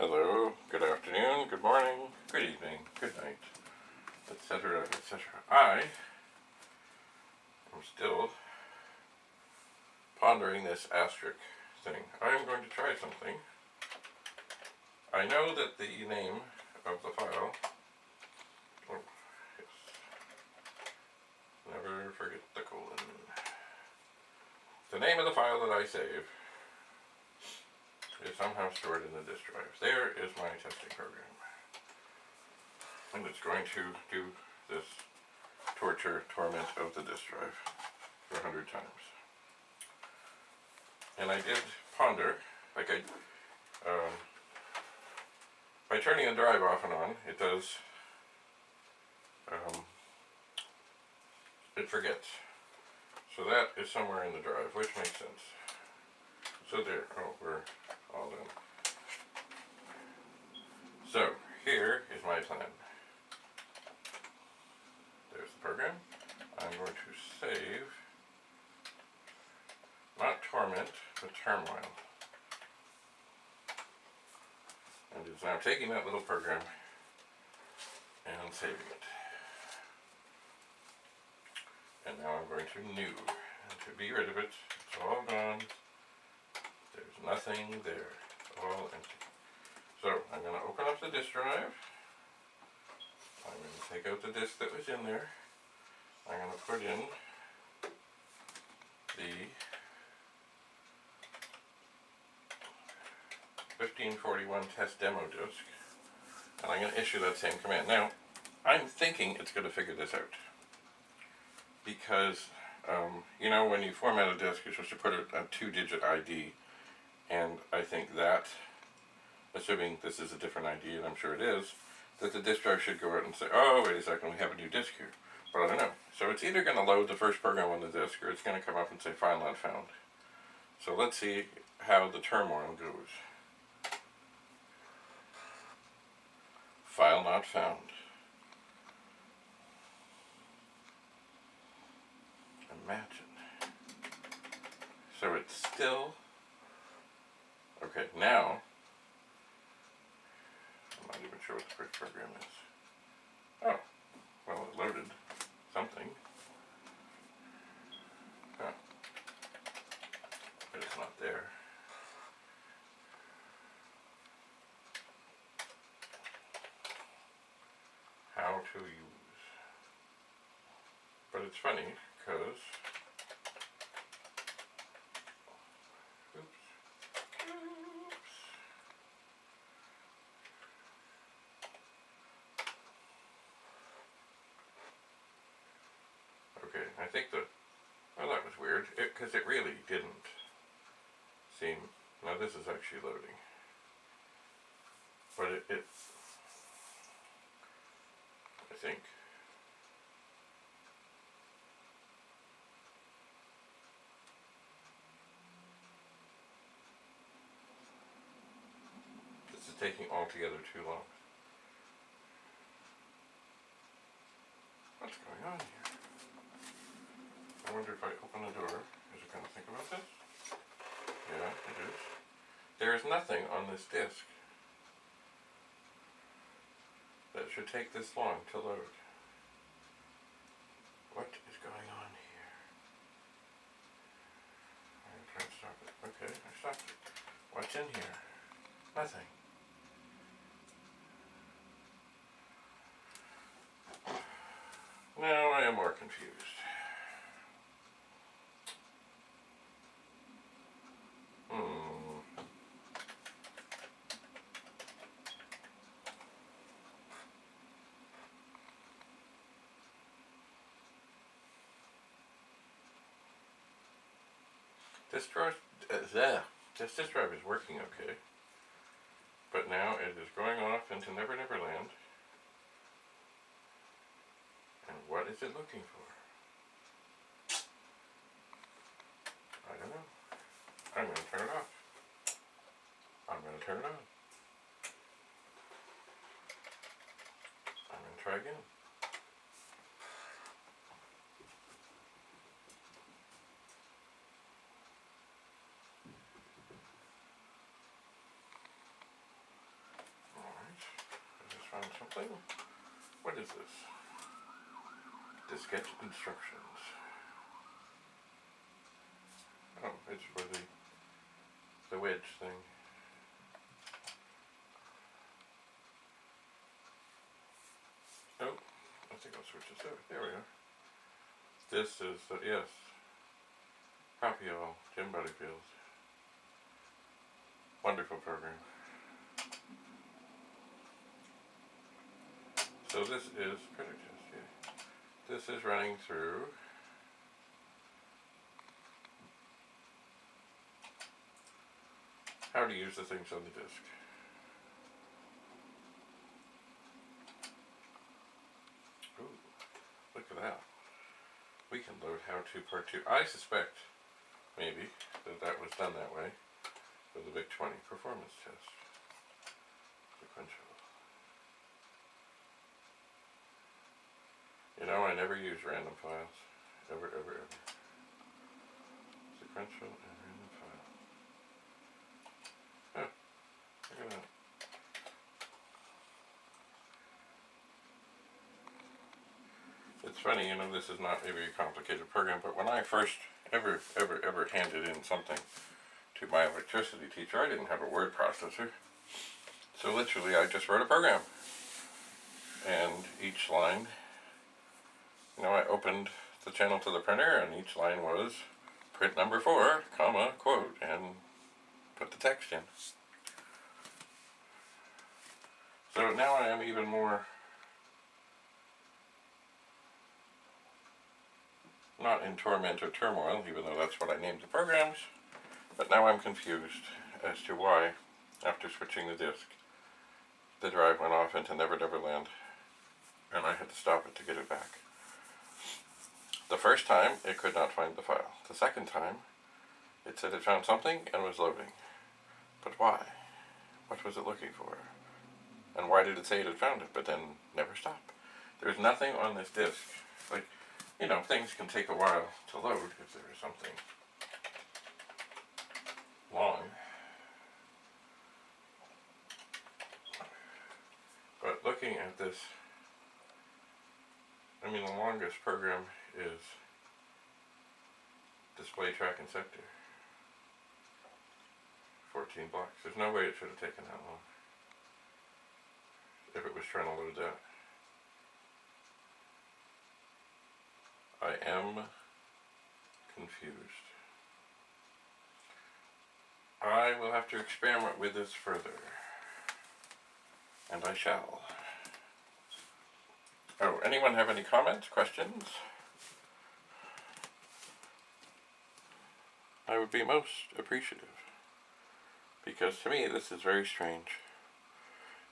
Hello, good afternoon, good morning, good evening, good night, etc., etc. I am still pondering this asterisk thing. I am going to try something. I know that the name of the file, yes, never forget the colon. The name of the file that I save is somehow stored in the disk drive. There is my testing program. And it's going to do this torment of the disk drive for 100 times. And I did ponder, by turning the drive off and on, it does, it forgets. So that is somewhere in the drive, which makes sense. So there, we're all done. So, here is my plan. There's the program. I'm going to save, not torment, but turmoil. And it's now taking that little program and saving it. And now I'm going to new. And to be rid of it, it's all gone. There's nothing there. It's all empty. So I'm going to open up the disk drive. I'm going to take out the disk that was in there. I'm going to put in the 1541 test demo disk. And I'm going to issue that same command. Now, I'm thinking it's going to figure this out. Because, you know, when you format a disk, you're supposed to put a 2-digit ID. And I think that, assuming this is a different ID, and I'm sure it is, that the disk drive should go out and say, oh, wait a second, we have a new disk here. But I don't know. So it's either going to load the first program on the disk, or it's going to come up and say, file not found. So let's see how the turmoil goes. File not found. Imagine. So it's still... Okay, now, I'm not even sure what the first program is. Oh, well, it loaded something. Huh. But it's not there. How to use. But it's funny, because... Okay, I think well, that was weird, because it really didn't seem, now this is actually loading, but it I think, this is taking altogether too long. What's going on here? I wonder if I open the door, is it going to think about this? Yeah, it is. There is nothing on this disk that should take this long to load. What is going on here? I'm trying to stop it. Okay, I stopped it. What's in here? Nothing. Now I am more confused. This disk drive is working okay, but now it is going off into Never Never Land. And what is it looking for? I don't know. I'm going to turn it off. I'm going to turn it on. I'm going to try again. something? What is this? Diskette instructions. Oh, it's for the wedge thing. Oh, I think I'll switch this over. There we are. This is, yes, Papio, Jim Butterfield. Wonderful program. So this is printer test, yeah. This is running through how to use the things on the disk. Ooh, look at that. We can load how to part 2. I suspect, maybe, that was done that way for the VIC-20 performance test. Sequential. You know, I never use random files. Ever, ever, ever. Sequential and random file. Oh, look at that. It's funny, you know, this is not a very complicated program, but when I first ever handed in something to my electricity teacher, I didn't have a word processor. So literally, I just wrote a program. And each line, you know, I opened the channel to the printer, and each line was print number 4, comma, quote, and put the text in. So now I am even more, not in torment or turmoil, even though that's what I named the programs, but now I'm confused as to why, after switching the disk, the drive went off into Never Never Land, and I had to stop it to get it back. The first time, it could not find the file. The second time, it said it found something and was loading. But why? What was it looking for? And why did it say it had found it, but then never stop? There's nothing on this disk. Like, you know, things can take a while to load if there is something long. But looking at this, I mean, the longest program is display track and sector. 14 blocks. There's no way it should have taken that long if it was trying to load that. I am confused. I will have to experiment with this further. And I shall. Oh, anyone have any comments, questions? I would be most appreciative. Because to me, this is very strange.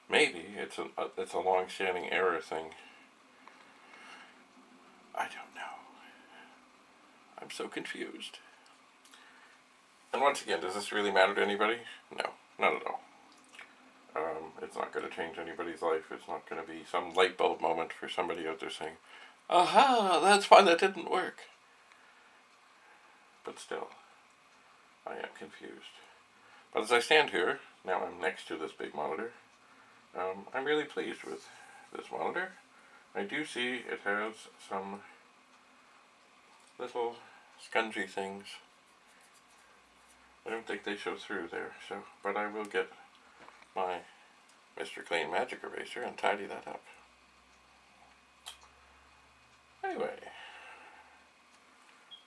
Maybe it's a long-standing error thing. I don't know. I'm so confused. And once again, does this really matter to anybody? No, not at all. It's not going to change anybody's life. It's not going to be some light bulb moment for somebody out there saying, aha, that's why that didn't work. But still, I am confused. But as I stand here, now I'm next to this big monitor, I'm really pleased with this monitor. I do see it has some little scungy things. I don't think they show through there, so, but I will get my Mr. Clean Magic Eraser and tidy that up. Anyway,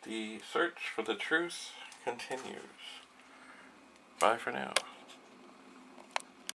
the search for the truth continues. Bye for now.